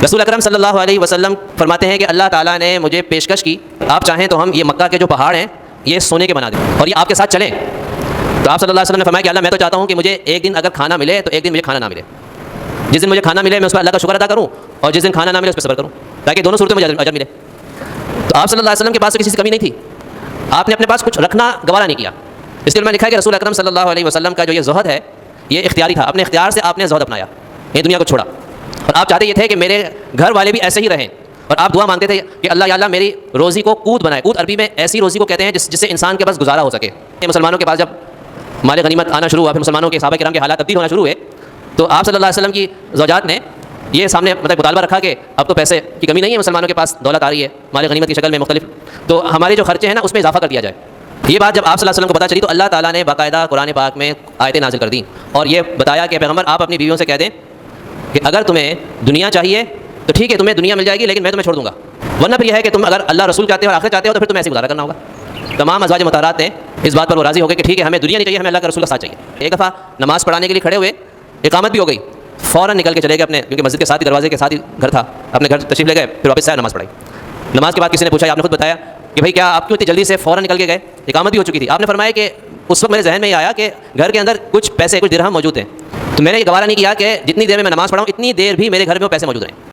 رسول اکرم صلی اللہ علیہ وسلم فرماتے ہیں کہ اللہ تعالیٰ نے مجھے پیشکش کی، آپ چاہیں تو ہم یہ مکہ کے جو پہاڑ ہیں یہ سونے کے بنا دیں اور یہ آپ کے ساتھ چلیں. تو آپ صلی اللہ علیہ وسلم نے فرمایا کہ اللہ میں تو چاہتا ہوں کہ مجھے ایک دن اگر کھانا ملے تو ایک دن مجھے کھانا نہ ملے. جس دن مجھے کھانا ملے میں اس پر اللہ کا شکر ادا کروں، اور جس دن کھانا نہ ملے اس پہ صبر کروں، تاکہ دونوں صورتوں میں اجر ملے. تو آپ صلی اللہ علیہ وسلم کے پاس تو کسی سے کمی نہیں تھی، آپ نے اپنے پاس کچھ رکھنا گوارا نہیں کیا. اس لیے میں لکھا ہے کہ رسول اکرم صلی اللہ علیہ وسلم کا جو یہ زہد ہے یہ اختیاری تھا، اپنے اختیار سے آپ نے زہد اپنایا، یہ دنیا کو چھوڑا. اور آپ چاہتے یہ تھے کہ میرے گھر والے بھی ایسے ہی رہیں، اور آپ دعا مانگتے تھے کہ اللہ یا اللہ میری روزی کو قوت بنائے. قوت عربی میں ایسی روزی کو کہتے ہیں جس سے انسان کے پاس گزارا ہو سکے. مسلمانوں کے پاس جب مال غنیمت آنا شروع ہوا، پھر مسلمانوں کے صحابہ کرام کے حالات تبدیل ہونا شروع ہوئے، تو آپ صلی اللہ علیہ وسلم کی زوجات نے یہ سامنے مطالبہ رکھا کہ اب تو پیسے کی کمی نہیں ہے، مسلمانوں کے پاس دولت آ رہی ہے مال غنیمت کی شکل میں مختلف، تو ہمارے جو خرچے ہیں نا اس میں اضافہ کر دیا جائے. یہ بات جب آپ صلی اللہ علیہ وسلم کو پتہ چلی تو اللہ تعالیٰ نے باقاعدہ قرآن پاک میں آیتیں نازل کر دیں اور یہ بتایا کہ پیغمبر آپ اپنی بیویوں سے کہہ دیں کہ اگر تمہیں دنیا چاہیے تو ٹھیک ہے، تمہیں دنیا مل جائے گی لیکن میں تمہیں چھوڑ دوں گا، ورنہ پھر یہ ہے کہ تم اگر اللہ رسول چاہتے ہو اور آخرت چاہتے ہو تو پھر تمہیں ایسے گزارا کرنا ہوگا. تمام ازواج مطہرات نے اس بات پر وہ راضی ہو گئے کہ ٹھیک ہے، ہمیں دنیا نہیں چاہیے، ہمیں اللہ کا رسول کا ساتھ چاہیے. ایک دفعہ نماز پڑھانے کے لیے کھڑے ہوئے، اقامت بھی ہو گئی، فوراً نکل کے چلے گئے اپنے، کیونکہ مسجد کے ساتھ ہی دروازے کے ساتھ ہی گھر تھا، اپنے گھر تشریف لے گئے، پھر واپس آئے نماز پڑھائی. نماز کے بعد کسی نے پوچھا، آپ نے خود بتایا کہ بھائی کیا آپ کیوں اتنی جلدی سے فوراً نکل کے گئے، اقامت بھی ہو چکی تھی. آپ نے فرمایا کہ اس وقت میرے ذہن میں یہ آیا کہ گھر کے اندر کچھ پیسے، کچھ درہم موجود ہیں، تو میں نے یہ گوارا نہیں کیا کہ جتنی دیر میں نماز پڑھاؤں اتنی دیر بھی میرے گھر میں وہ پیسے موجود رہیں.